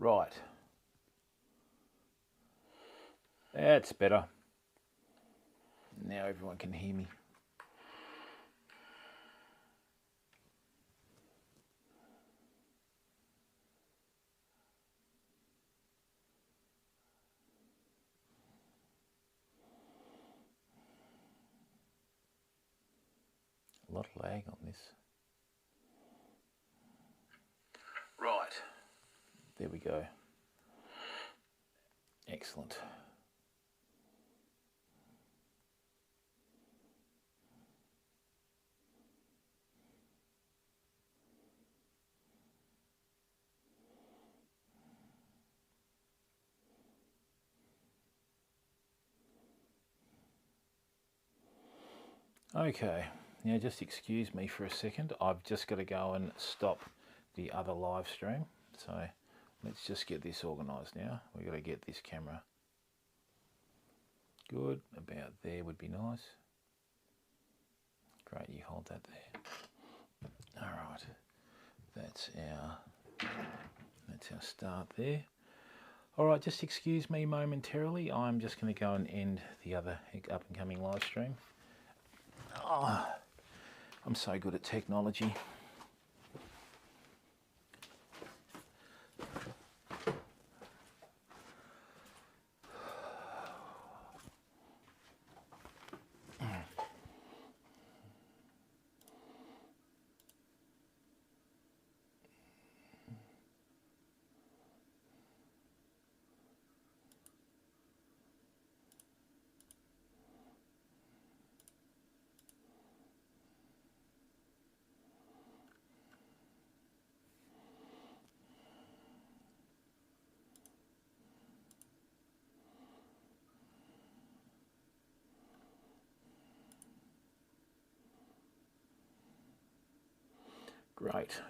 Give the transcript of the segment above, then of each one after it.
Right. That's better. Now everyone can hear me. A lot of lag on this. Right. There we go. Excellent. Okay, now just excuse me for a second. I've just got to go and stop the other live stream. So let's just get this organised now. We've got to get this camera good. About there would be nice. Great, you hold that there. All right, that's our start there. All right, just excuse me momentarily. I'm just going to go and end the other up and coming live stream. Oh, I'm so good at technology. Great.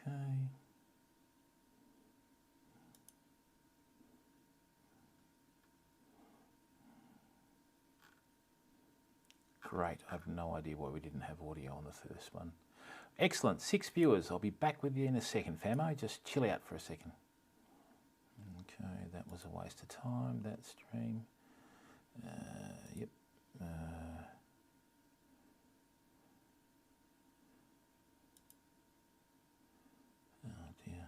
Okay. Great. I have no idea why we didn't have audio on the first one. Excellent. 6 viewers. I'll be back with you in a second, famo. Just chill out for a second. Okay, that was a waste of time, that stream. Yep. Oh dear.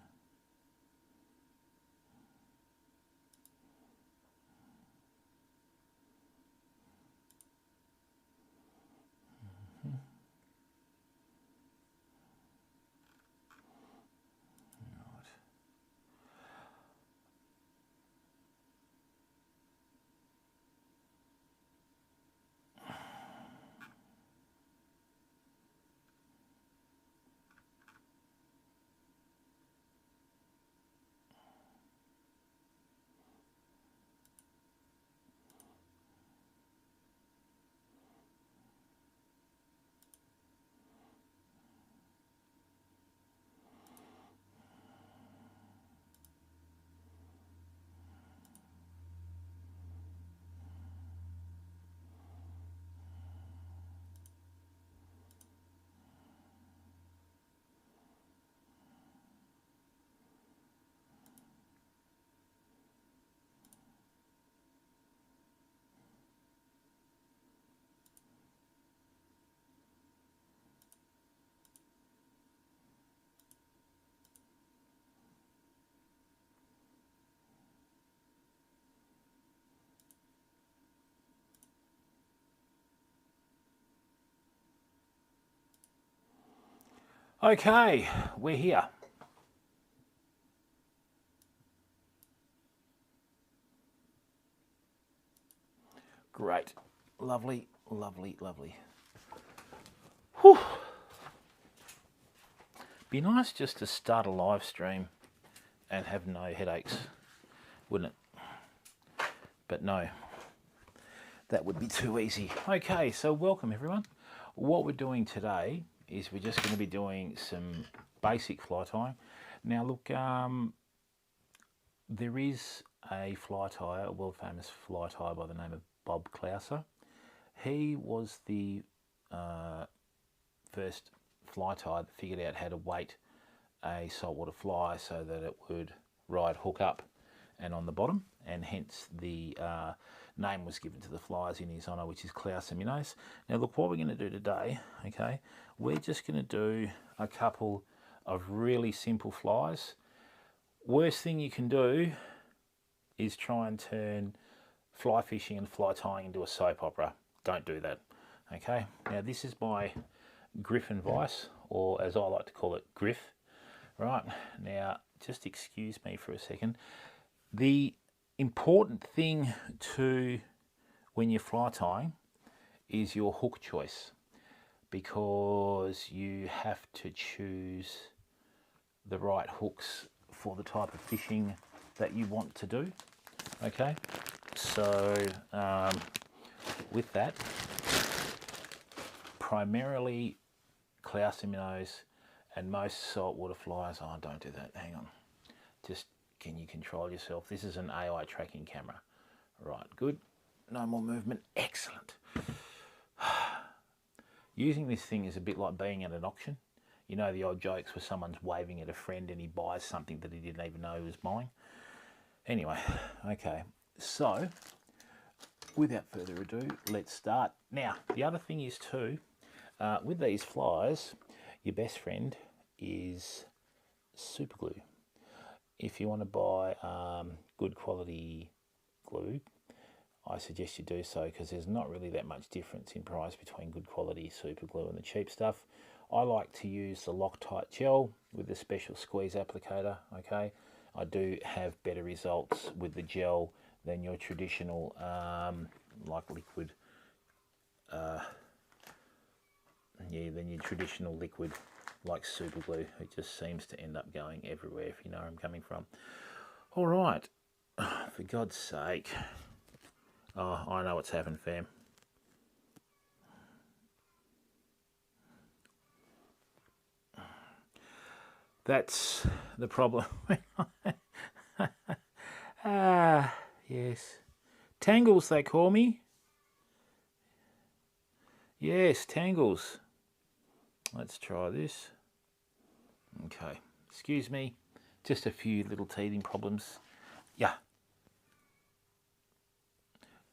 Okay, we're here. Great. Lovely, lovely, lovely. Whew. Be nice just to start a live stream and have no headaches, wouldn't it? But no, that would be too easy. Okay, so welcome everyone. What we're doing today is we're just going to be doing some basic fly tying. Now look, there is a fly tyer, a world famous fly tyer by the name of Bob Clouser. He was the first fly tyer that figured out how to weight a saltwater fly so that it would ride hook up and on the bottom, and hence the name was given to the flies in his honour, which is Clouser Minows. Now look, what we're going to do today, okay, we're just going to do a couple of really simple flies. Worst thing you can do is try and turn fly fishing and fly tying into a soap opera. Don't do that, okay? Now this is my Griffin Vice, or as I like to call it, Griff. Right, now just excuse me for a second. The important thing to when you're fly tying is your hook choice, because you have to choose the right hooks for the type of fishing that you want to do. Okay, so with that, primarily Clouser minnows and most saltwater flies. Oh, don't do that, hang on. Just, can you control yourself? This is an AI tracking camera. Right, good. No more movement, excellent. Using this thing is a bit like being at an auction. You know the old jokes where someone's waving at a friend and he buys something that he didn't even know he was buying? Anyway, okay, so without further ado, let's start. Now, the other thing is too, with these flies, your best friend is super glue. If you want to buy good quality glue, I suggest you do so, because there's not really that much difference in price between good quality super glue and the cheap stuff. I like to use the Loctite gel with the special squeeze applicator, okay? I do have better results with the gel than your traditional like liquid, than your traditional liquid like super glue. It just seems to end up going everywhere, if you know where I'm coming from. All right, for God's sake. Oh, I know what's happened, fam. That's the problem. Ah, yes. Tangles, they call me. Yes, tangles. Let's try this. Okay, excuse me. Just a few little teething problems. Yeah.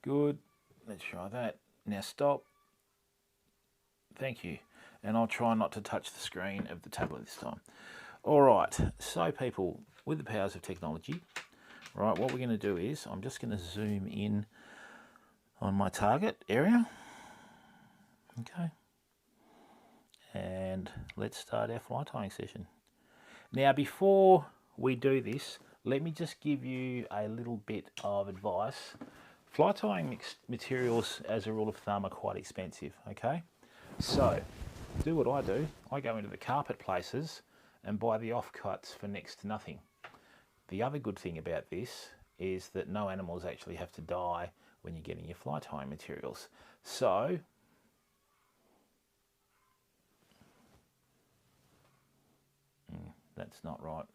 Good. Let's try that. Now stop. Thank you. And I'll try not to touch the screen of the tablet this time. All right, so people, with the powers of technology, right, what we're going to do is I'm just going to zoom in on my target area. Okay. And let's start our fly tying session. Now, before we do this, let me just give you a little bit of advice. Fly tying materials, as a rule of thumb, are quite expensive, okay? So, do what I do. I go into the carpet places and buy the offcuts for next to nothing. The other good thing about this is that no animals actually have to die when you're getting your fly tying materials. So, that's not right,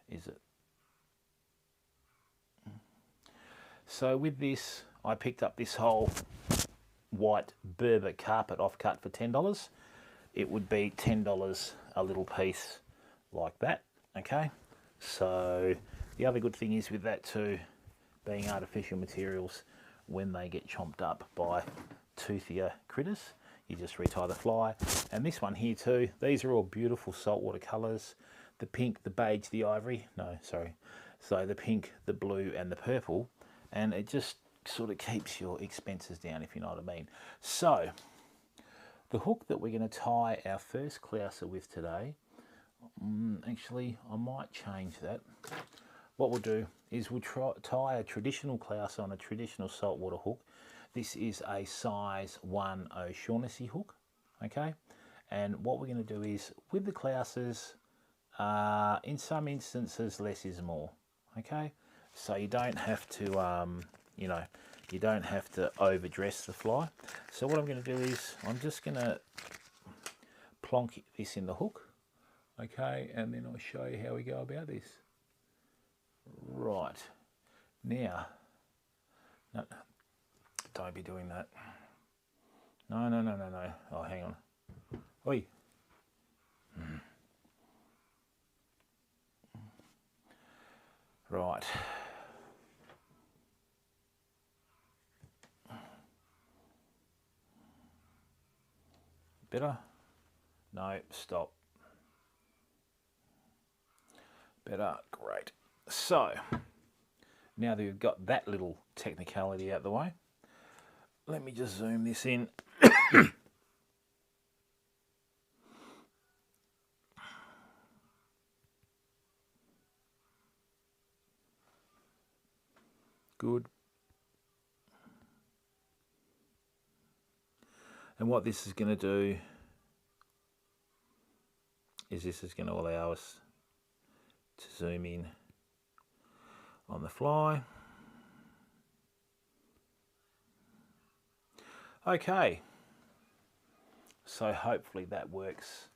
is it? So with this, I picked up this whole white Berber carpet offcut for $10. It would be $10 a little piece like that, okay? So the other good thing is with that too, being artificial materials, when they get chomped up by toothier critters, you just retie the fly. And this one here too, these are all beautiful saltwater colours. The pink, the beige, the ivory, no, sorry. So the pink, the blue and the purple, and it just sort of keeps your expenses down, if you know what I mean. So The hook that we're going to tie our first clouser with today, actually I might change that. What we'll do is we'll tie a traditional clouser on a traditional saltwater hook. This is a size 1 Australis hook, okay? And what we're going to do is, with the clousers, in some instances less is more, okay? So you don't have to, you know, you don't have to overdress the fly. So what I'm going to do is I'm just going to plonk this in the hook, okay? And then I'll show you how we go about this. Right, now, no, don't be doing that. No. Oh, hang on. Oi. Right. Better? No, stop. Better, great. So, now that we've got that little technicality out of the way, let me just zoom this in. Good. And what this is going to do is this is going to allow us to zoom in on the fly. Okay, so hopefully that works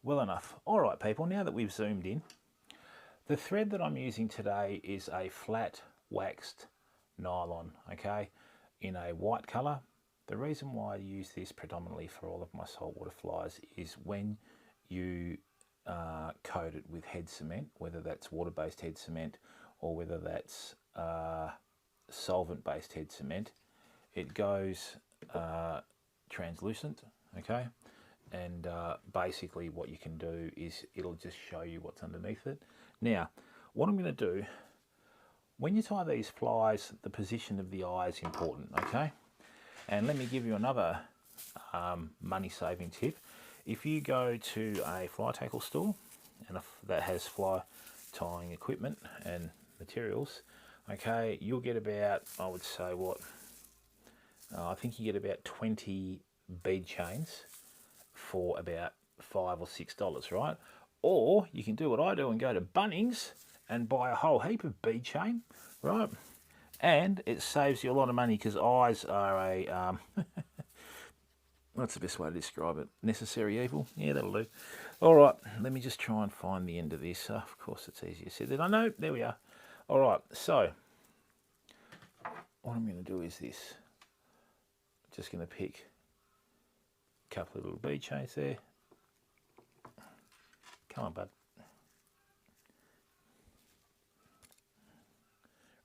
well enough. All right, people, now that we've zoomed in, the thread that I'm using today is a flat waxed nylon, okay, in a white colour. The reason why I use this predominantly for all of my saltwater flies is when you coat it with head cement, whether that's water-based head cement or whether that's solvent-based head cement, it goes translucent, okay? And basically what you can do is it'll just show you what's underneath it. Now, what I'm going to do, when you tie these flies, the position of the eye is important, okay? And let me give you another money-saving tip. If you go to a fly tackle store and that has fly tying equipment and materials, okay, you'll get about, I would say, what? I think you get about 20 bead chains for about $5 or $6, right? Or you can do what I do and go to Bunnings and buy a whole heap of bead chain, right? And it saves you a lot of money because eyes are a, what's the best way to describe it? Necessary evil? Yeah, that'll do. All right, let me just try and find the end of this. Of course, it's easier said than I know. There we are. All right, so what I'm going to do is this. I'm just going to pick a couple of little bead chains there. Come on, bud.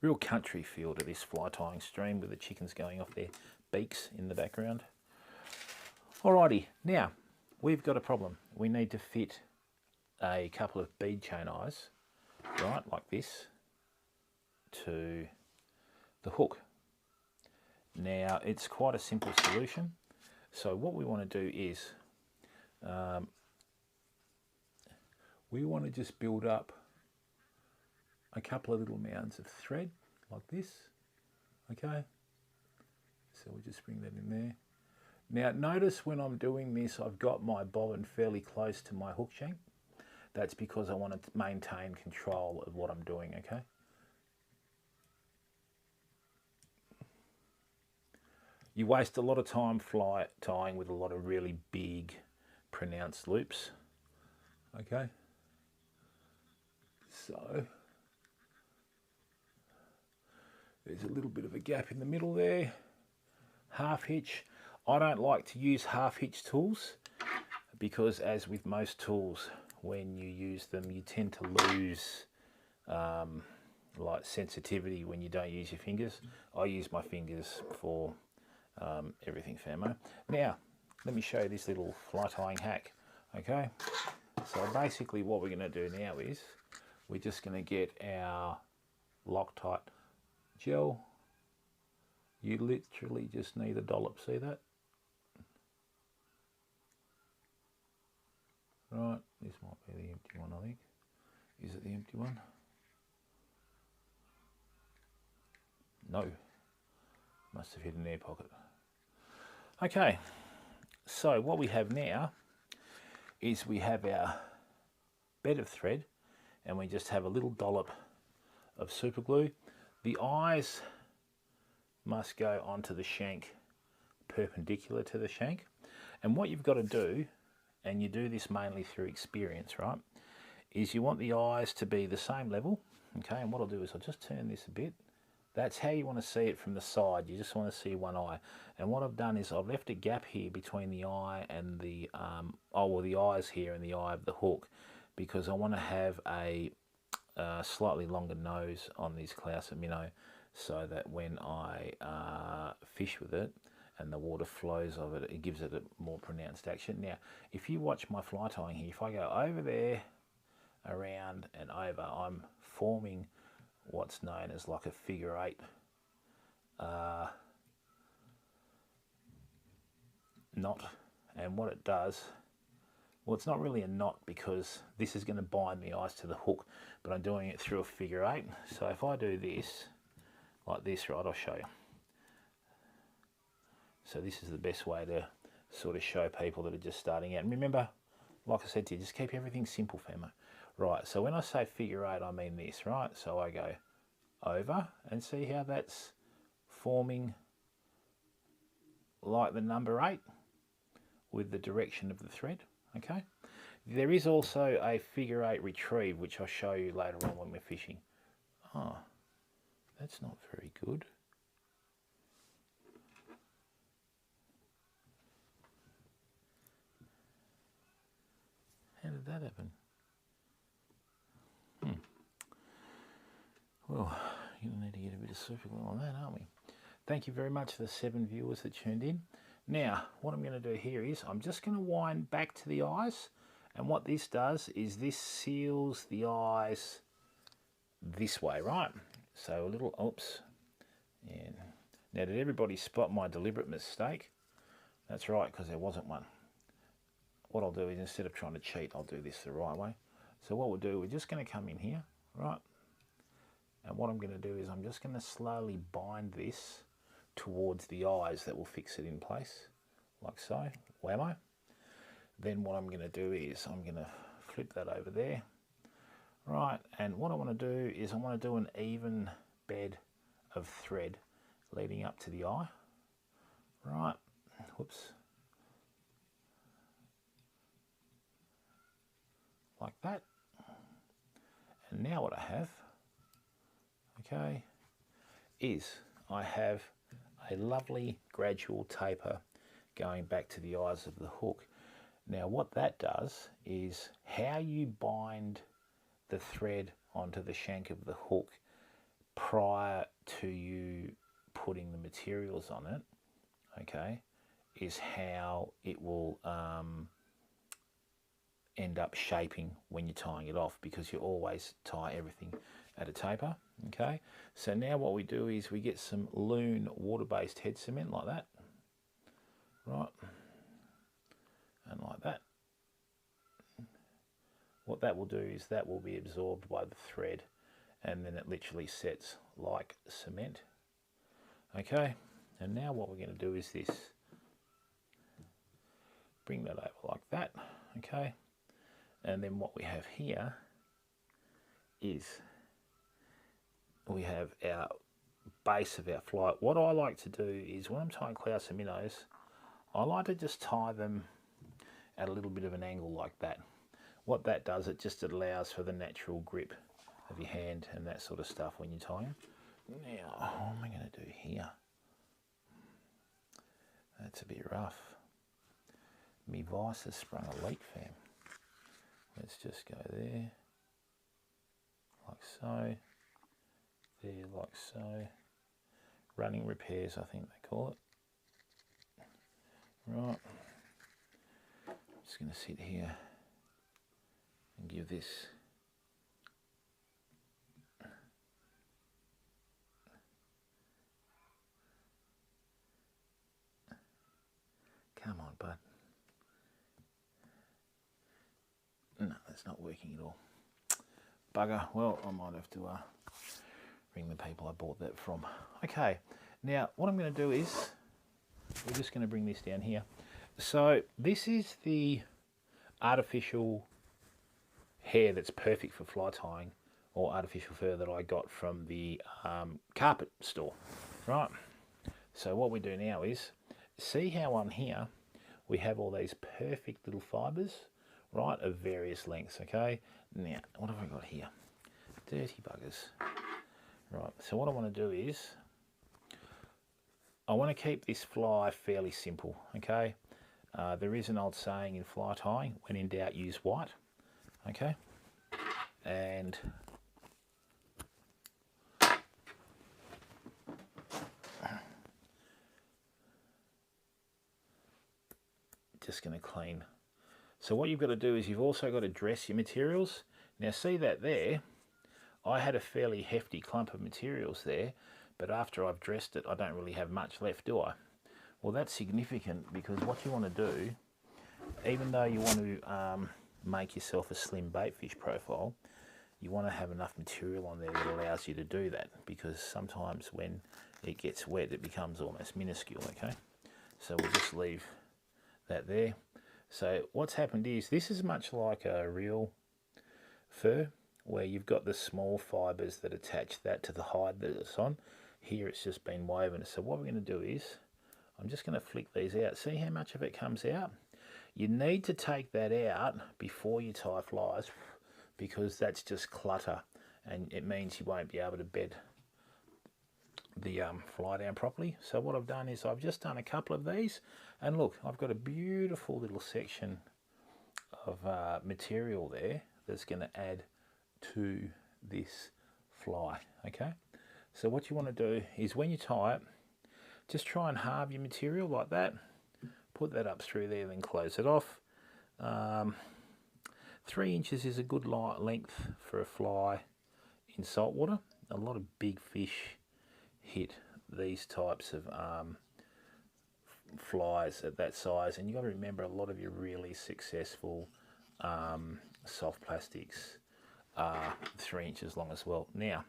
Real country feel to this fly tying stream with the chickens going off their beaks in the background. Alrighty, now we've got a problem. We need to fit a couple of bead chain eyes, right, like this, to the hook. Now it's quite a simple solution. So what we want to do is we want to just build up a couple of little mounds of thread like this, okay? So we'll just bring that in there. Now notice when I'm doing this, I've got my bobbin fairly close to my hook shank. That's because I want to maintain control of what I'm doing, okay? You waste a lot of time fly tying with a lot of really big, pronounced loops, okay? So there's a little bit of a gap in the middle there. Half hitch. I don't like to use half hitch tools because, as with most tools, when you use them you tend to lose like sensitivity when you don't use your fingers. I use my fingers for everything, famo. Now let me show you this little fly tying hack, okay? So basically what we're going to do now is we're just going to get our Loctite gel. You literally just need a dollop, see that? Right, this might be the empty one, I think. Is it the empty one? No. Must have hit an air pocket. Okay, so what we have now is we have our bed of thread, and we just have a little dollop of super glue. The eyes must go onto the shank perpendicular to the shank. And what you've got to do, and you do this mainly through experience, right, is you want the eyes to be the same level, okay? And what I'll do is I'll just turn this a bit. That's how you want to see it from the side. You just want to see one eye. And what I've done is I've left a gap here between the eye and the, the eyes here and the eye of the hook, because I want to have a slightly longer nose on this Clouser Minow, so that when I fish with it and the water flows of it, it gives it a more pronounced action. Now, if you watch my fly tying here, if I go over there, around and over, I'm forming what's known as like a figure eight knot. And what it does, well, it's not really a knot because this is going to bind the eyes to the hook, but I'm doing it through a figure eight. So if I do this like this, right, I'll show you. So this is the best way to sort of show people that are just starting out. And remember, like I said to you, just keep everything simple, famo. Right, so when I say figure eight, I mean this, right? So I go over, and see how that's forming like the number 8 with the direction of the thread, okay? There is also a figure 8 retrieve, which I'll show you later on when we're fishing. Oh, that's not very good. How did that happen? Well, you need to get a bit of super glue on that, aren't we? Thank you very much for the 7 viewers that tuned in. Now, what I'm going to do here is I'm just going to wind back to the eyes, and what this does is this seals the eyes this way, right? So a little, oops. Yeah. Now, did everybody spot my deliberate mistake? That's right, because there wasn't one. What I'll do is, instead of trying to cheat, I'll do this the right way. So what we'll do, we're just going to come in here, right? And what I'm going to do is I'm just going to slowly bind this towards the eyes that will fix it in place, like so, whammo. Then what I'm going to do is I'm going to flip that over there, right? And what I want to do is I want to do an even bed of thread leading up to the eye, right? Whoops. Like that. And now what I have, okay, is I have a lovely gradual taper going back to the eyes of the hook. Now what that does is how you bind the thread onto the shank of the hook prior to you putting the materials on it, okay, is how it will end up shaping when you're tying it off, because you always tie everything at a taper, okay? So now what we do is we get some Loon water-based head cement like that, right? And like that. What that will do is that will be absorbed by the thread, and then it literally sets like cement, okay? And now what we're going to do is this. Bring that over like that, okay? And then what we have here is we have our base of our fly. What I like to do is when I'm tying Clouser Minnows, I like to just tie them at a little bit of an angle like that. What that does, it allows for the natural grip of your hand and that sort of stuff when you tie them. Now, what am I going to do here? That's a bit rough. My vice has sprung a leak, fam. Let's just go there, like so, there, like so. Running repairs, I think they call it. Right, I'm just going to sit here and give this come on, bud. It's not working at all. Bugger. Well, I might have to ring the people I bought that from. Okay, now what I'm going to do is we're just going to bring this down here. So this is the artificial hair that's perfect for fly tying, or artificial fur that I got from the carpet store, right? So what we do now is, see how on here we have all these perfect little fibres, right, of various lengths, okay? Now, what have I got here? Dirty buggers. Right, so what I want to do is, I want to keep this fly fairly simple, okay? There is an old saying in fly tying, when in doubt, use white, okay? And just going to clean. So what you've got to do is you've also got to dress your materials. Now see that there, I had a fairly hefty clump of materials there, but after I've dressed it, I don't really have much left, do I? Well, that's significant, because what you want to do, even though you want to make yourself a slim baitfish profile, you want to have enough material on there that allows you to do that, because sometimes when it gets wet, it becomes almost minuscule, okay? So we'll just leave that there. So what's happened is, this is much like a real fur, where you've got the small fibres that attach that to the hide that it's on. Here it's just been woven. So what we're going to do is, I'm just going to flick these out. See how much of it comes out? You need to take that out before you tie flies, because that's just clutter, and it means you won't be able to bed the fly down properly. So what I've done is I've just done a couple of these, and look, I've got a beautiful little section of material there that's going to add to this fly, okay? So what you want to do is, when you tie it, just try and halve your material like that, put that up through there, then close it off. 3 inches is a good length for a fly in salt water. A lot of big fish hit these types of flies at that size, and you've got to remember, a lot of your really successful soft plastics are 3 inches long as well. Now,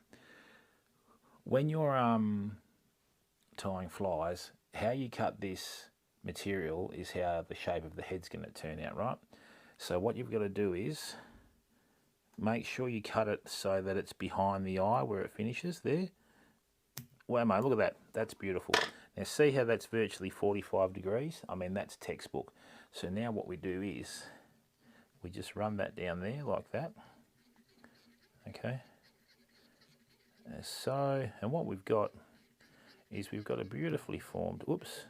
when you're tying flies, how you cut this material is how the shape of the head's going to turn out, right? So what you've got to do is make sure you cut it so that it's behind the eye where it finishes there. Well, mate, look at that. That's beautiful. Now see how that's virtually 45 degrees? I mean, that's textbook. So now what we do is we just run that down there like that. Okay. So, and what we've got is we've got a beautifully formed, whoops,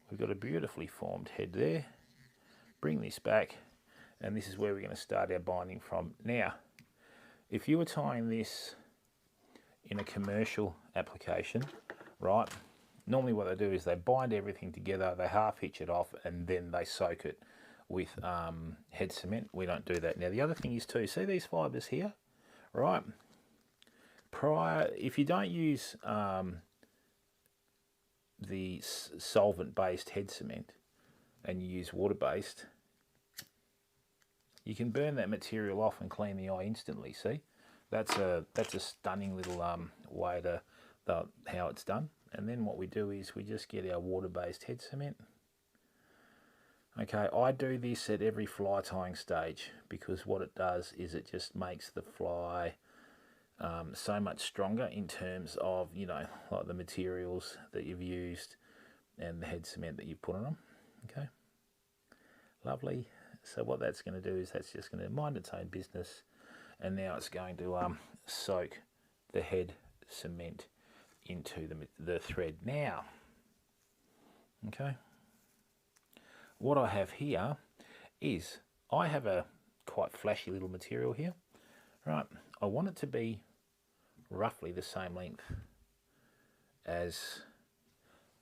we've got a beautifully formed head there. Bring this back, and this is where we're going to start our binding from. Now, if you were tying this in a commercial application, right, normally what they do is they bind everything together, they half hitch it off, and then they soak it with head cement. We don't do that. Now, the other thing is too, see these fibres here, right? If you don't use the solvent-based head cement and you use water-based, you can burn that material off and clean the eye instantly. See, that's a stunning little way to how it's done. And then what we do is we just get our water-based head cement. Okay, I do this at every fly tying stage, because what it does is it just makes the fly so much stronger in terms of, you know, like the materials that you've used and the head cement that you've put on them. Okay, lovely. So what that's going to do is that's just going to mind its own business, and now it's going to soak the head cement into the thread now. Okay, what I have here is I have a quite flashy little material here, right? I want it to be roughly the same length as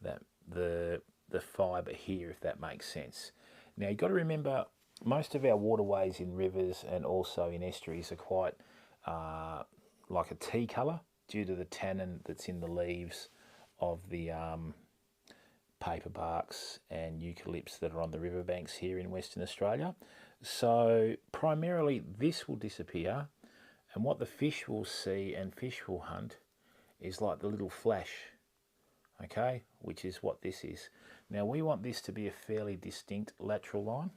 that the fibre here, if that makes sense. Now you've got to remember, most of our waterways in rivers and also in estuaries are quite like a tea colour due to the tannin that's in the leaves of the paper barks and eucalypts that are on the riverbanks here in Western Australia. So primarily this will disappear, and what the fish will see and fish will hunt is like the little flash, okay, which is what this is. Now we want this to be a fairly distinct lateral line,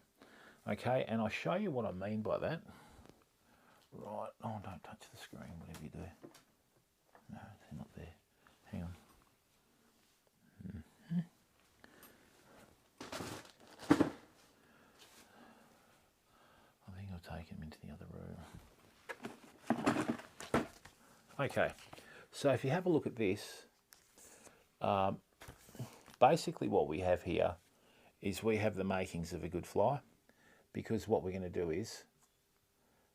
okay, and I'll show you what I mean by that. Right, oh, don't touch the screen, whatever you do. No, they're not there. Hang on. I think I'll take him into the other room. Okay, so if you have a look at this, basically what we have here is we have the makings of a good fly, because what we're going to do is,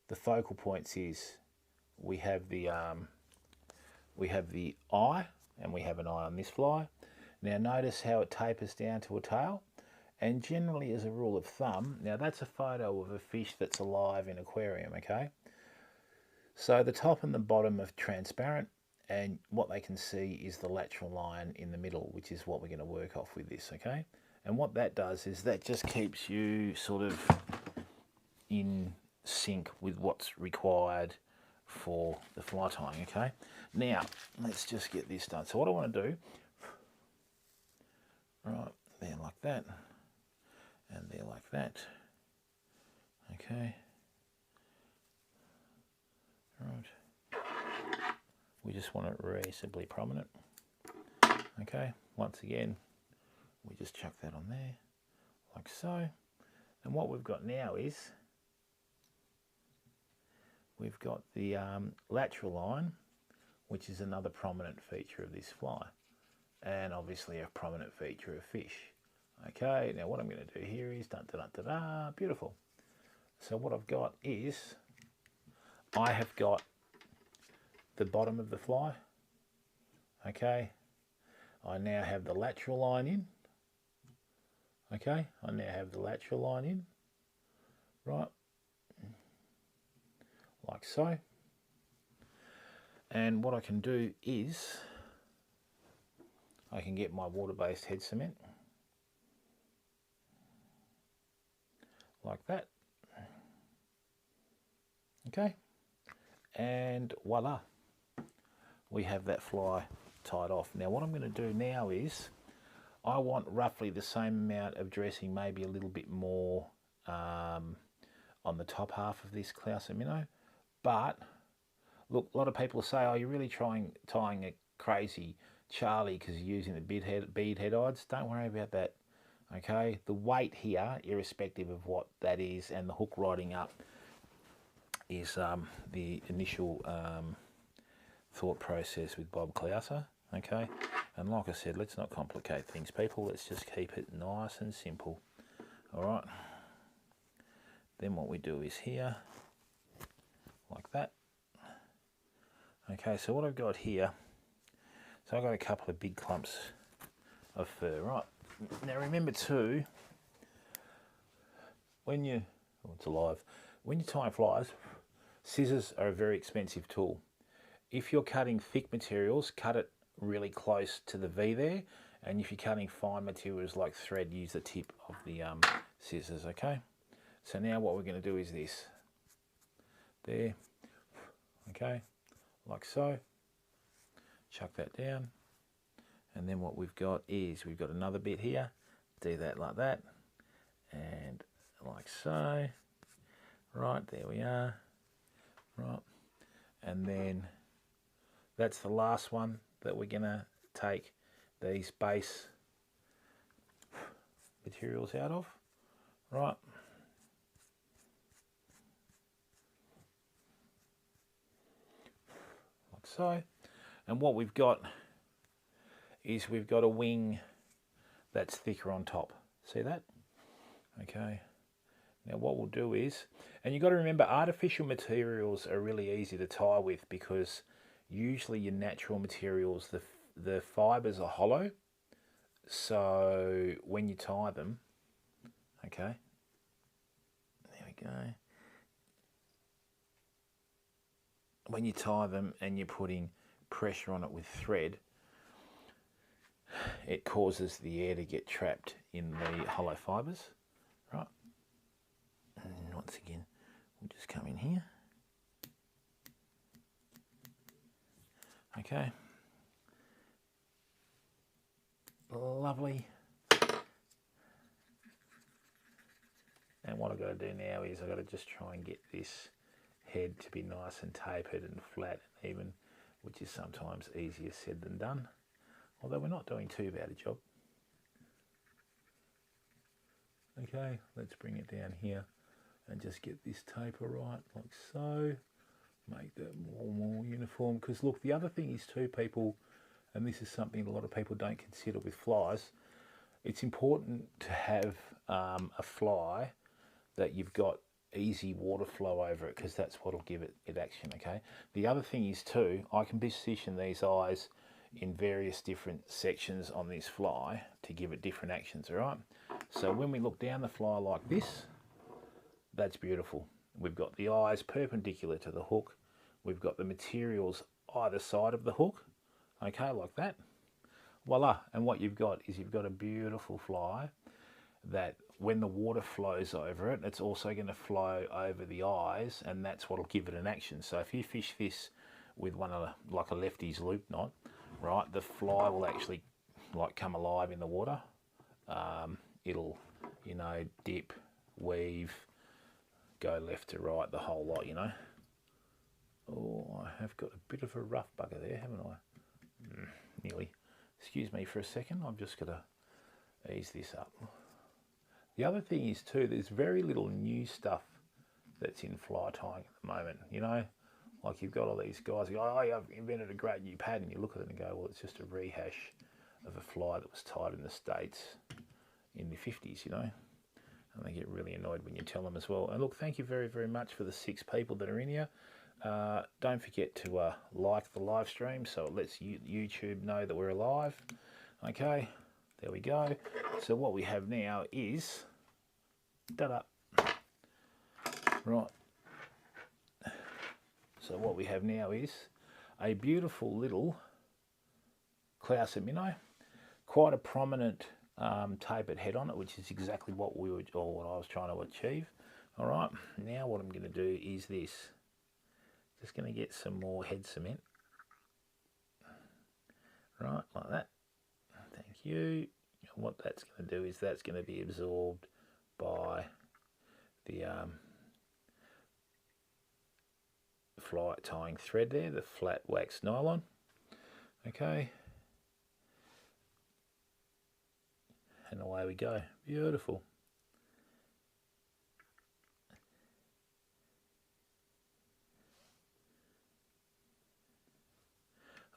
the focal points is, we have the eye, and we have an eye on this fly. Now notice how it tapers down to a tail, and generally as a rule of thumb, now that's a photo of a fish that's alive in aquarium, okay? So the top and the bottom are transparent, and what they can see is the lateral line in the middle, which is what we're going to work off with this, okay? And what that does is that just keeps you sort of in sync with what's required for the fly tying, okay? Now, let's just get this done. So what I want to do, right, there like that, and there like that, okay? Right. We just want it reasonably prominent, okay? Once again, we just chuck that on there, like so. And what we've got now is, we've got the lateral line, which is another prominent feature of this fly, and obviously a prominent feature of fish. Okay, now what I'm going to do here is, beautiful. So what I've got is, I have got the bottom of the fly, okay, I now have the lateral line in, okay, I now have the lateral line in, right, like so. And what I can do is, I can get my water-based head cement, like that, okay, and voila, we have that fly tied off. Now what I'm going to do now is, I want roughly the same amount of dressing, maybe a little bit more on the top half of this Clouser Minnow, but look, a lot of people say, oh, you're really tying a crazy Charlie because you're using the bead head odds. Don't worry about that, okay? The weight here, irrespective of what that is, and the hook riding up is the initial thought process with Bob Clouser, okay? And like I said, let's not complicate things, people. Let's just keep it nice and simple, all right? Then what we do is here, like that. Okay, so what I've got here, so I've got a couple of big clumps of fur, right? Now remember too, when you, oh, it's alive, when you're tying flies, scissors are a very expensive tool. If you're cutting thick materials, cut it really close to the V there, and if you're cutting fine materials like thread, use the tip of the scissors, okay? So now what we're going to do is this, there, okay, like so, chuck that down, and then what we've got is, we've got another bit here, do that like that, and like so, right, there we are, right, and then that's the last one that we're going to take these base materials out of, right. Like so. And what we've got is we've got a wing that's thicker on top. See that? Okay. Now what we'll do is, and you've got to remember, artificial materials are really easy to tie with, because usually your natural materials, the fibres are hollow. So when you tie them, okay, there we go. When you tie them and you're putting pressure on it with thread, it causes the air to get trapped in the hollow fibres, right? And once again, we'll just come in here. Okay. Lovely. And what I've got to do now is I've got to just try and get this head to be nice and tapered and flat and even, which is sometimes easier said than done. Although we're not doing too bad a job. Okay, let's bring it down here and just get this taper right, like so. Make that more uniform. Because look, the other thing is too, people, and this is something a lot of people don't consider with flies, it's important to have a fly that you've got easy water flow over it, because that's what will give it action, okay? The other thing is too, I can position these eyes in various different sections on this fly to give it different actions, all right? So when we look down the fly like this, that's beautiful. We've got the eyes perpendicular to the hook. We've got the materials either side of the hook, okay, like that. Voila, and what you've got is you've got a beautiful fly that when the water flows over it, it's also going to flow over the eyes, and that's what will give it an action. So if you fish this with one of the, like a lefty's loop knot, right, the fly will actually like come alive in the water. It'll, you know, dip, weave, go left to right, the whole lot, you know. Oh, I have got a bit of a rough bugger there, haven't I? Nearly. Excuse me for a second, I've just got to ease this up. The other thing is too, there's very little new stuff that's in fly tying at the moment, you know. Like you've got all these guys who go, oh, I've invented a great new pattern. You look at it and go, well, it's just a rehash of a fly that was tied in the States in the 50s, you know. And they get really annoyed when you tell them as well. And look, thank you very, very much for the 6 people that are in here. Don't forget to like the live stream so it lets YouTube know that we're alive. Okay, there we go. So what we have now is, da-da. Right. So what we have now is a beautiful little Clouser Minow, quite a prominent tapered head on it, which is exactly what we were, or what I was trying to achieve. All right, now what I'm going to do is this. Just going to get some more head cement. Right, like that. Thank you. And what that's going to do is that's going to be absorbed by the fly tying thread there, the flat wax nylon. Okay. And away we go. Beautiful.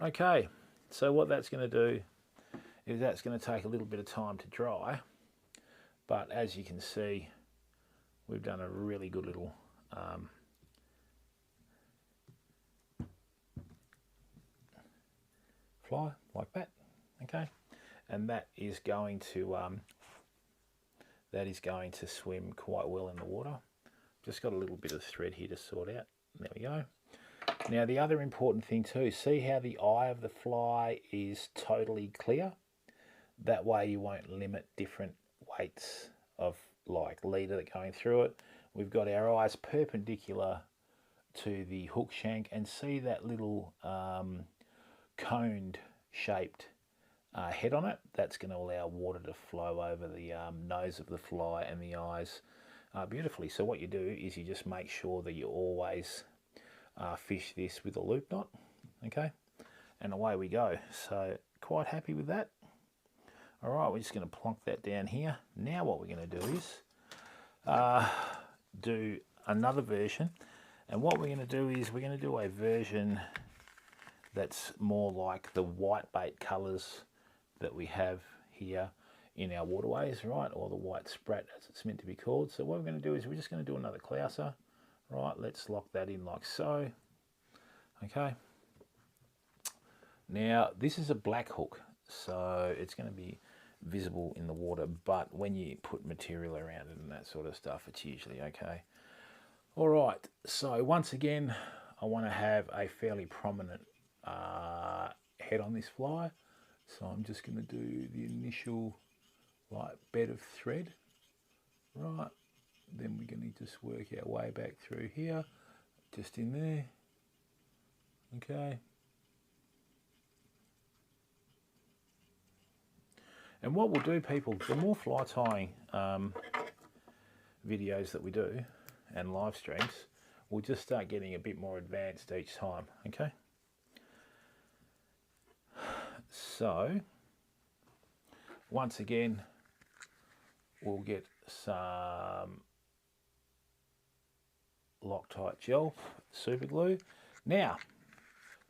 Okay, so what that's going to do is that's going to take a little bit of time to dry, but as you can see, we've done a really good little fly like that. Okay, and that is going to swim quite well in the water. Just got a little bit of thread here to sort out. There we go. Now the other important thing too, see how the eye of the fly is totally clear? That way you won't limit different weights of like leader that going through it. We've got our eyes perpendicular to the hook shank, and see that little coned shaped head on it. That's going to allow water to flow over the nose of the fly and the eyes beautifully. So what you do is you just make sure that you always fish this with a loop knot, okay, and away we go. So quite happy with that. All right, we're just going to plonk that down here. Now what we're going to do is do another version, and what we're going to do is we're going to do a version that's more like the white bait colours that we have here in our waterways, right, or the white sprat as it's meant to be called. So what we're going to do is we're just going to do another clouser. Right, let's lock that in like so. Okay. Now, this is a black hook, so it's going to be visible in the water, but when you put material around it and that sort of stuff, it's usually okay. All right, so once again, I want to have a fairly prominent head on this fly. So I'm just going to do the initial like bed of thread. Right. Then we going to just work our way back through here, just in there. Okay. And what we'll do, people, the more fly tying videos that we do and live streams, we'll just start getting a bit more advanced each time, okay? So, once again, we'll get some Loctite gel, super glue. Now,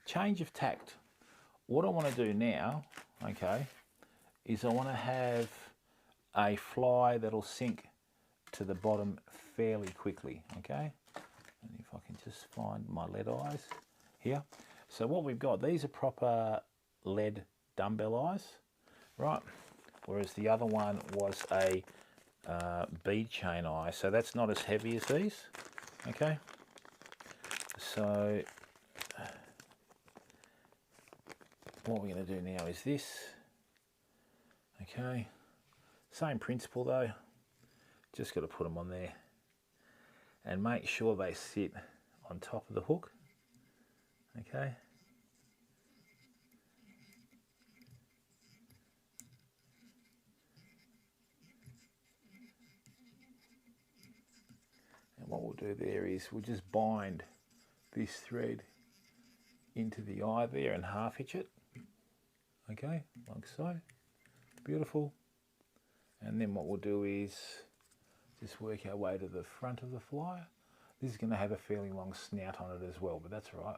change of tact. What I want to do now, okay, is I want to have a fly that'll sink to the bottom fairly quickly, okay? And if I can just find my lead eyes here. So what we've got, these are proper lead dumbbell eyes, right? Whereas the other one was a bead chain eye, so that's not as heavy as these, okay? So what we're going to do now is this, okay? Same principle though, just got to put them on there and make sure they sit on top of the hook, okay? And what we'll do there is we'll just bind this thread into the eye there and half hitch it, okay, like so. Beautiful. And then what we'll do is just work our way to the front of the fly. This is going to have a fairly long snout on it as well, but that's all right.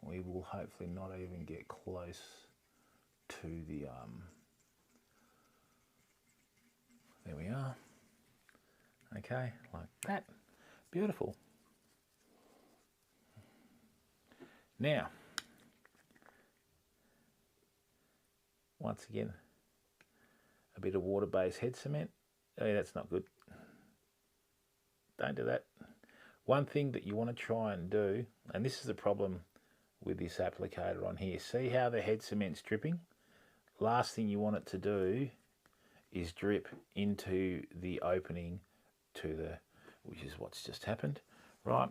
We will hopefully not even get close to the there we are. Okay, like that. Beautiful. Now, once again, a bit of water-based head cement. Oh, yeah, that's not good. Don't do that. One thing that you want to try and do, and this is the problem with this applicator on here, see how the head cement's dripping? Last thing you want it to do is drip into the opening to the, which is what's just happened, right?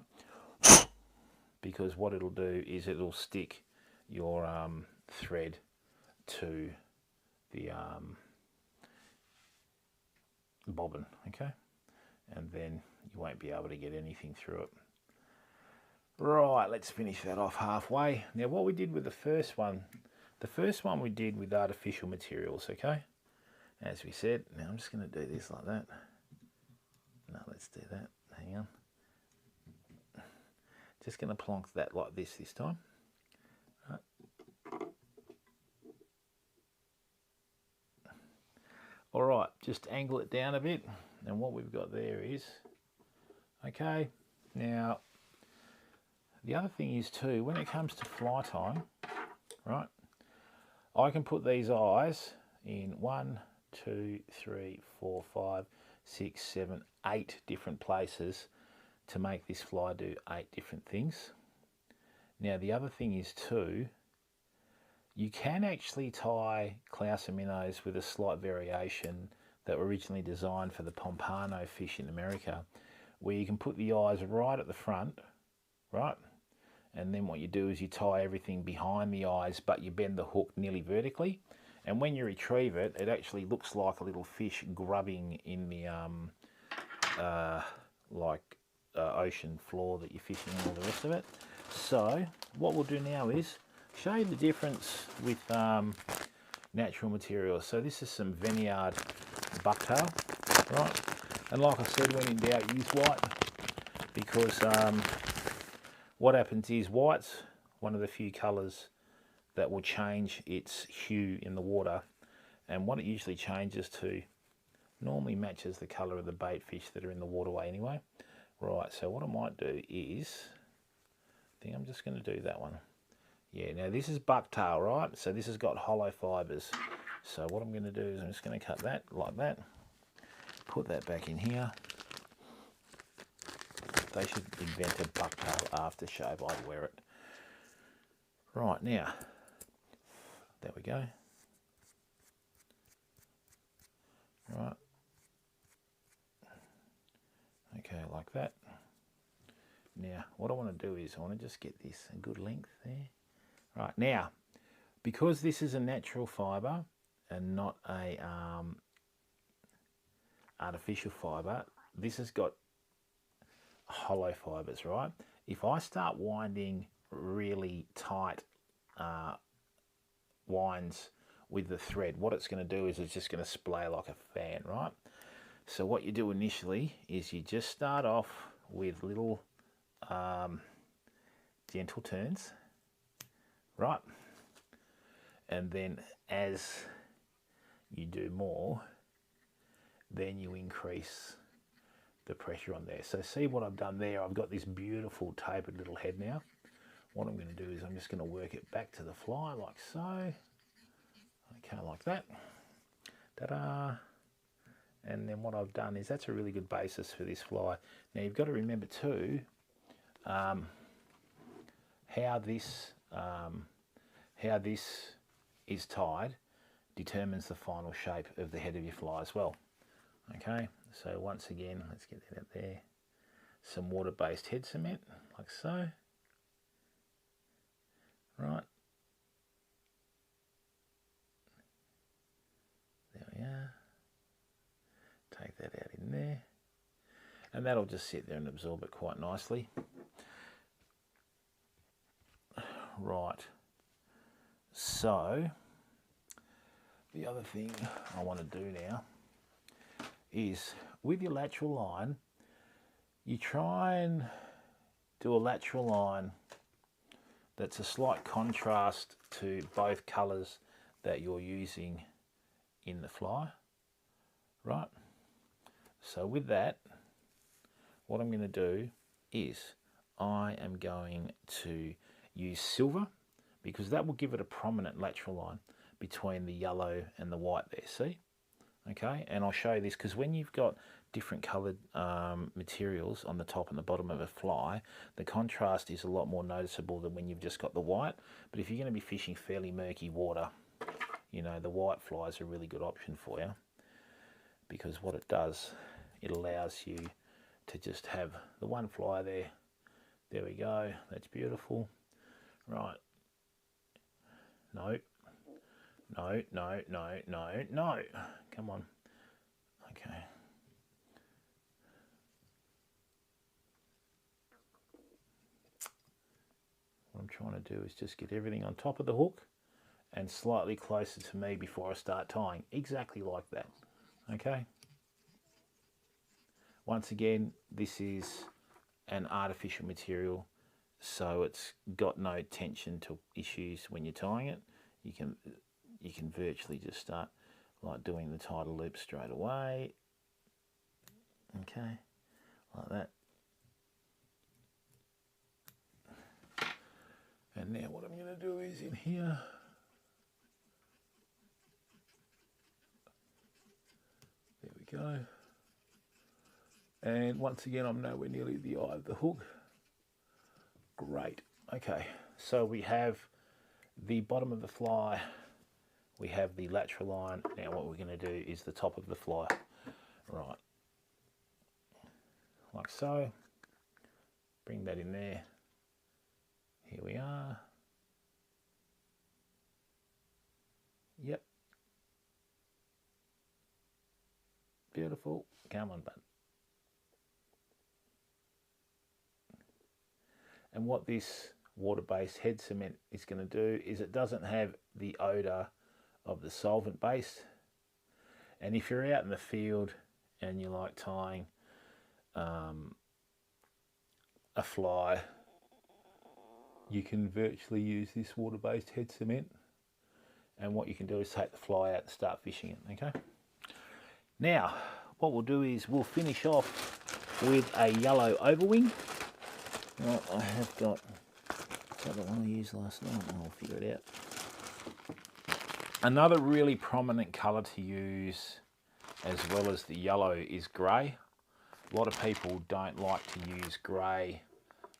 Because what it'll do is it'll stick your thread to the bobbin, okay? And then you won't be able to get anything through it. Right, let's finish that off halfway. Now what we did with the first one we did with artificial materials, okay? As we said, now I'm just going to do this like that. No, let's do that, hang on. Just going to plonk that like this time. Right. All right, just angle it down a bit. And what we've got there is, okay, now the other thing is too, when it comes to fly tying, right, I can put these eyes in 1, 2, 3, 4, 5, 6, 7, 8 different places to make this fly do 8 different things. Now the other thing is too, you can actually tie Clouser Minnows with a slight variation that were originally designed for the pompano fish in America, where you can put the eyes right at the front, right? And then what you do is you tie everything behind the eyes, but you bend the hook nearly vertically. And when you retrieve it, it actually looks like a little fish grubbing in the ocean floor that you're fishing and all the rest of it. So what we'll do now is show you the difference with natural materials. So this is some Vineyard bucktail, right? And like I said, when in doubt, use white, because what happens is white's one of the few colours that will change its hue in the water, and what it usually changes to normally matches the colour of the bait fish that are in the waterway anyway. Right, so what I might do is, I think I'm just going to do that one. Yeah, now this is bucktail, right? So this has got hollow fibres. So what I'm going to do is I'm just going to cut that like that, put that back in here. They should invent a bucktail aftershave, I'd wear it. Right, now, there we go. Right. Okay, like that. Now, what I want to do is I want to just get this a good length there. Right, now, because this is a natural fibre and not a artificial fibre, this has got hollow fibres, right? If I start winding really tight winds with the thread, what it's going to do is it's just going to splay like a fan, right? So what you do initially is you just start off with little gentle turns, right? And then as you do more, then you increase the pressure on there. So see what I've done there? I've got this beautiful tapered little head now. What I'm going to do is I'm just going to work it back to the fly like so. Okay, like that. Ta-da! And then what I've done is that's a really good basis for this fly. Now you've got to remember too how this is tied determines the final shape of the head of your fly as well. Okay, so once again, let's get that out there. Some water-based head cement, like so. Right. There we are. Take that out in there. And that'll just sit there and absorb it quite nicely. Right. So, the other thing I want to do now is with your lateral line, you try and do a lateral line that's a slight contrast to both colours that you're using in the fly, right? So with that, what I'm going to do is I am going to use silver because that will give it a prominent lateral line between the yellow and the white there, see? Okay, and I'll show you this because when you've got different coloured materials on the top and the bottom of a fly, the contrast is a lot more noticeable than when you've just got the white. But if you're going to be fishing fairly murky water, you know, the white fly is a really good option for you because what it does, it allows you to just have the one fly there. There we go, that's beautiful. Right, no, no, no, no, no, no. Come on. Okay. What I'm trying to do is just get everything on top of the hook and slightly closer to me before I start tying. Exactly like that. Okay. Once again, this is an artificial material, so it's got no tension to issues when you're tying it. You can virtually just start like doing the tidal loop straight away. Okay, like that. And now what I'm going to do is in here, there we go. And once again, I'm nowhere nearly the eye of the hook. Great. Okay, so we have the bottom of the fly, we have the lateral line. Now what we're going to do is the top of the fly. Right, like so. Bring that in there. Here we are. Yep. Beautiful. Come on, bud. And what this water-based head cement is going to do is it doesn't have the odour of the solvent base. And if you're out in the field and you like tying a fly, you can virtually use this water-based head cement. And what you can do is take the fly out and start fishing it, okay? Now, what we'll do is we'll finish off with a yellow overwing. Well, I have got the one I used last night, and I'll figure it out. Another really prominent colour to use, as well as the yellow, is grey. A lot of people don't like to use grey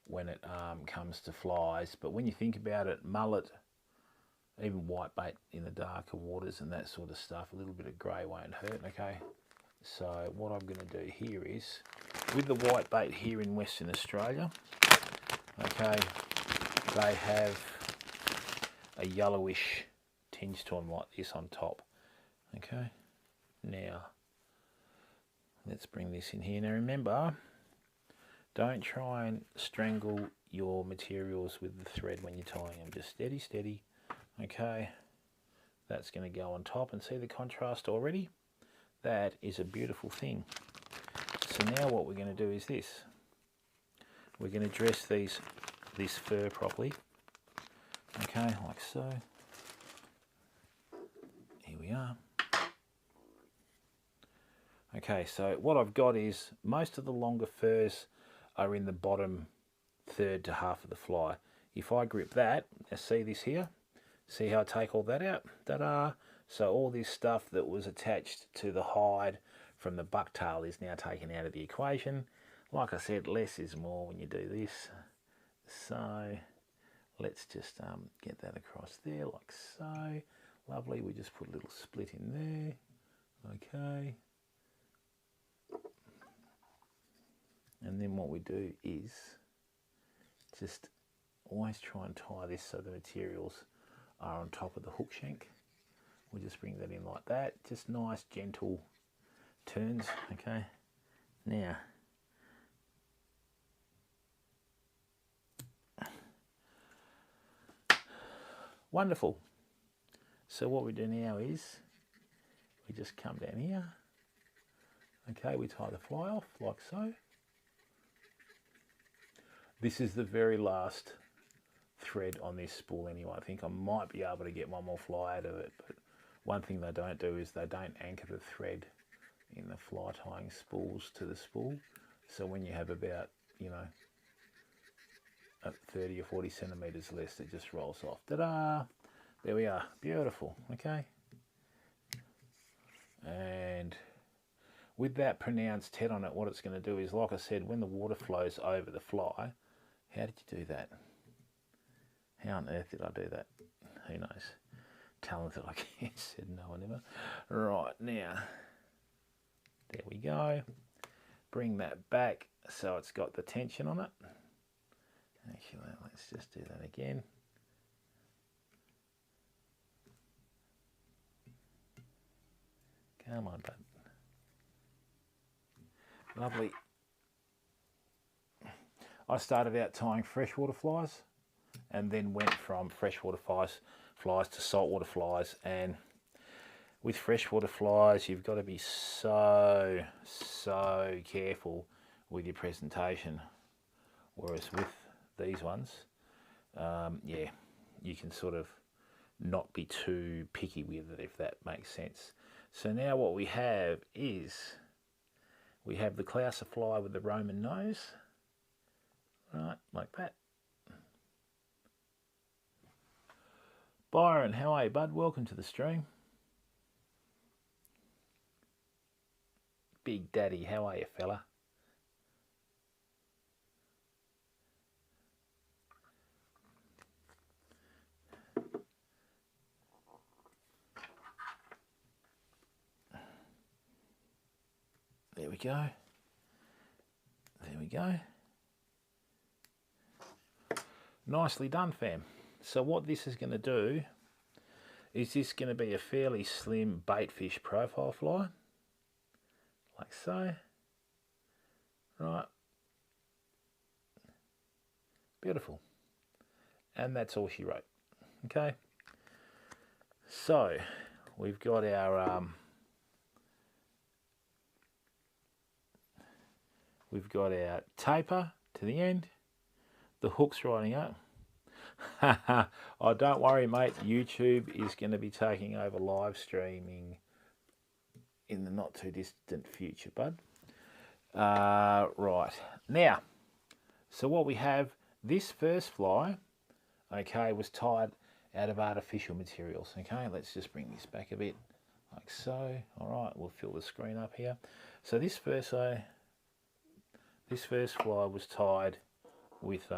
when it comes to flies, but when you think about it, mullet, even whitebait in the darker waters and that sort of stuff, a little bit of grey won't hurt, okay? So what I'm going to do here is, with the white bait here in Western Australia, okay, they have a yellowish tinge to them like this on top. Okay, now let's bring this in here. Now remember, don't try and strangle your materials with the thread when you're tying them. Just steady, steady. Okay, that's going to go on top, and see the contrast already? That is a beautiful thing. So now what we're going to do is this. We're going to dress this fur properly. Okay, like so. Here we are. Okay, so what I've got is most of the longer furs are in the bottom third to half of the fly. If I grip that, now see this here? See how I take all that out? Ta-da! So all this stuff that was attached to the hide from the bucktail is now taken out of the equation. Like I said, less is more when you do this. So let's just get that across there like so. Lovely, we just put a little split in there. Okay. And then what we do is just always try and tie this so the materials are on top of the hook shank. We'll just bring that in like that. Just nice, gentle turns, okay? Now, wonderful. So what we do now is we just come down here. Okay, we tie the fly off like so. This is the very last thread on this spool anyway. I think I might be able to get one more fly out of it, but one thing they don't do is they don't anchor the thread in the fly tying spools to the spool. So when you have about, you know, 30 or 40 centimeters less, it just rolls off. Ta-da! There we are. Beautiful. Okay. And with that pronounced head on it, what it's going to do is, like I said, when the water flows over the fly, how did you do that? How on earth did I do that? Who knows? Talented, I guess. Said no one ever. Right, now, there we go. Bring that back so it's got the tension on it. Actually, let's just do that again. Come on, bud. Lovely. I started out tying freshwater flies and then went from freshwater flies to saltwater flies, and with freshwater flies you've got to be so careful with your presentation, whereas with these ones, yeah, you can sort of not be too picky with it, if that makes sense. So now what we have is we have the Clouser fly with the Roman nose, right, like that. Byron, how are you, bud? Welcome to the stream. Big Daddy, how are you, fella? There we go. There we go. Nicely done, fam. So what this is going to do is this going to be a fairly slim baitfish profile fly, like so. Right. Beautiful. And that's all she wrote. Okay. So we've got our taper to the end. The hook's riding up. Oh, don't worry, mate. YouTube is going to be taking over live streaming in the not too distant future, bud. Right. Now, so what we have, this first fly, okay, was tied out of artificial materials. Okay, let's just bring this back a bit, like so. All right, we'll fill the screen up here. So this first fly was tied with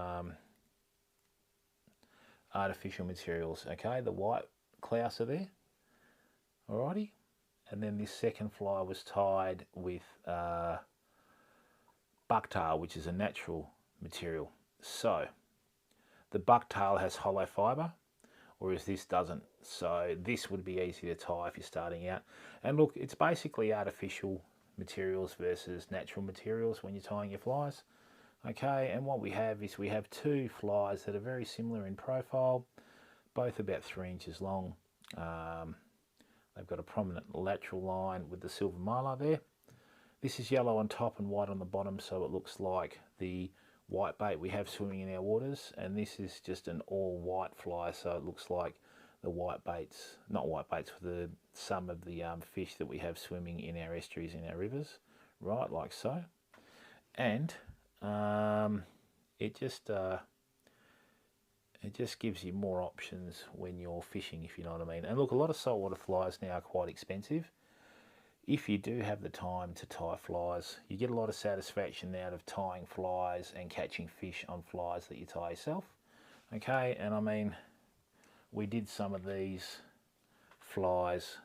artificial materials. Okay, the white Clouser there. Alrighty, and then this second fly was tied with bucktail, which is a natural material. So the bucktail has hollow fibre, whereas this doesn't. So this would be easy to tie if you're starting out. And look, it's basically artificial materials versus natural materials when you're tying your flies. Okay, and what we have is we have two flies that are very similar in profile, both about 3 inches long. They've got a prominent lateral line with the silver mylar there. This is yellow on top and white on the bottom, so it looks like the white bait we have swimming in our waters, and this is just an all white fly, so it looks like the white baits, not white baits, for some of the fish that we have swimming in our estuaries, in our rivers, right, like so. And it just gives you more options when you're fishing, if you know what I mean. And look, a lot of saltwater flies now are quite expensive. If you do have the time to tie flies, you get a lot of satisfaction out of tying flies and catching fish on flies that you tie yourself. Okay, and I mean, we did some of these flies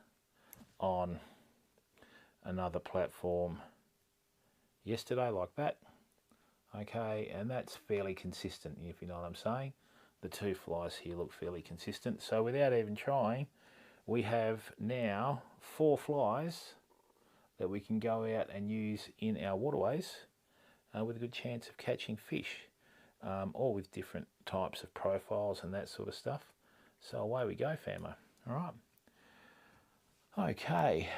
on another platform yesterday, like that. Okay, and that's fairly consistent, if you know what I'm saying. The two flies here look fairly consistent. So without even trying, we have now 4 flies that we can go out and use in our waterways with a good chance of catching fish, all with different types of profiles and that sort of stuff. So away we go, famo. All right. Okay,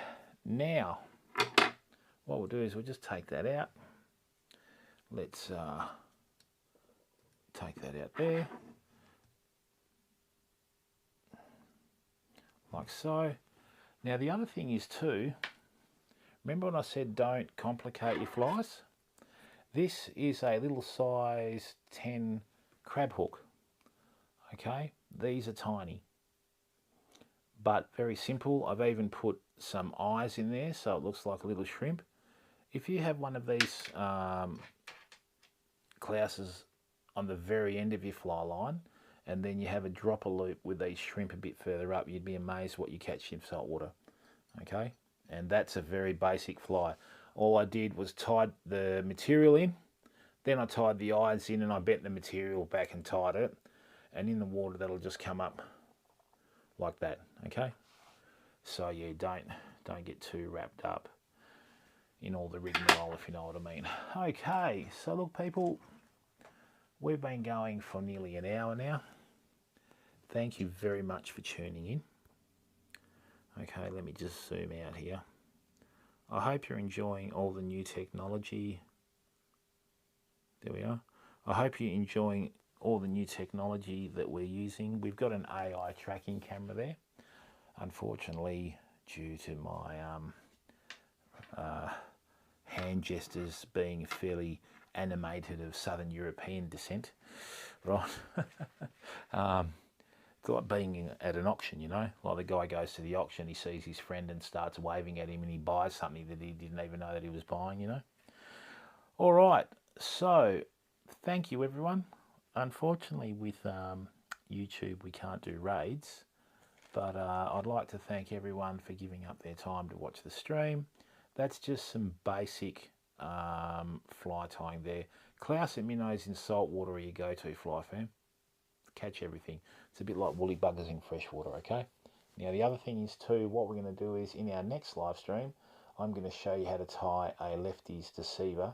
now what we'll do is we'll just take that out. Let's take that out there, like so. Now the other thing is too, remember when I said don't complicate your flies? This is a little size 10 crab hook. Okay, these are tiny, but very simple. I've even put some eyes in there so it looks like a little shrimp. If you have one of these Clousers on the very end of your fly line, and then you have a dropper loop with these shrimp a bit further up, you'd be amazed what you catch in saltwater. Okay, and that's a very basic fly. All I did was tied the material in, then I tied the eyes in, and I bent the material back and tied it, and in the water that'll just come up like that. Okay, so yeah, don't get too wrapped up in all the rigmarole, if you know what I mean. Okay, so look people, we've been going for nearly an hour now. Thank you very much for tuning in. Okay, let me just zoom out here. I hope you're enjoying all the new technology. There we are. I hope you're enjoying all the new technology that we're using. We've got an AI tracking camera there. Unfortunately, due to my hand gestures being fairly animated of Southern European descent, right? It's like being at an auction, you know, like the guy goes to the auction, he sees his friend and starts waving at him and he buys something that he didn't even know that he was buying, you know. All right, so thank you everyone. Unfortunately with YouTube we can't do raids, but I'd like to thank everyone for giving up their time to watch the stream. That's just some basic fly tying there. Clouser Minnows in saltwater are your go-to fly fam. Catch everything. It's a bit like woolly buggers in freshwater, okay? Now the other thing is too, what we're going to do is in our next live stream, I'm going to show you how to tie a lefties deceiver,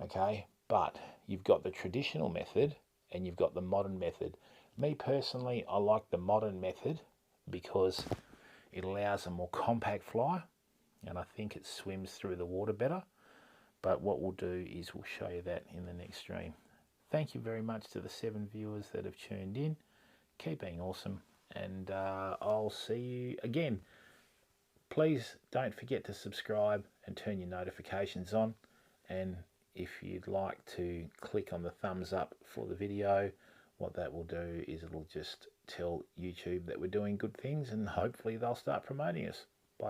okay? But you've got the traditional method and you've got the modern method. Me personally, I like the modern method because it allows a more compact fly and I think it swims through the water better. But what we'll do is we'll show you that in the next stream. Thank you very much to the 7 viewers that have tuned in. Keep being awesome, and I'll see you again. Please don't forget to subscribe and turn your notifications on. And if you'd like to click on the thumbs up for the video, what that will do is it'll just tell YouTube that we're doing good things, and hopefully they'll start promoting us.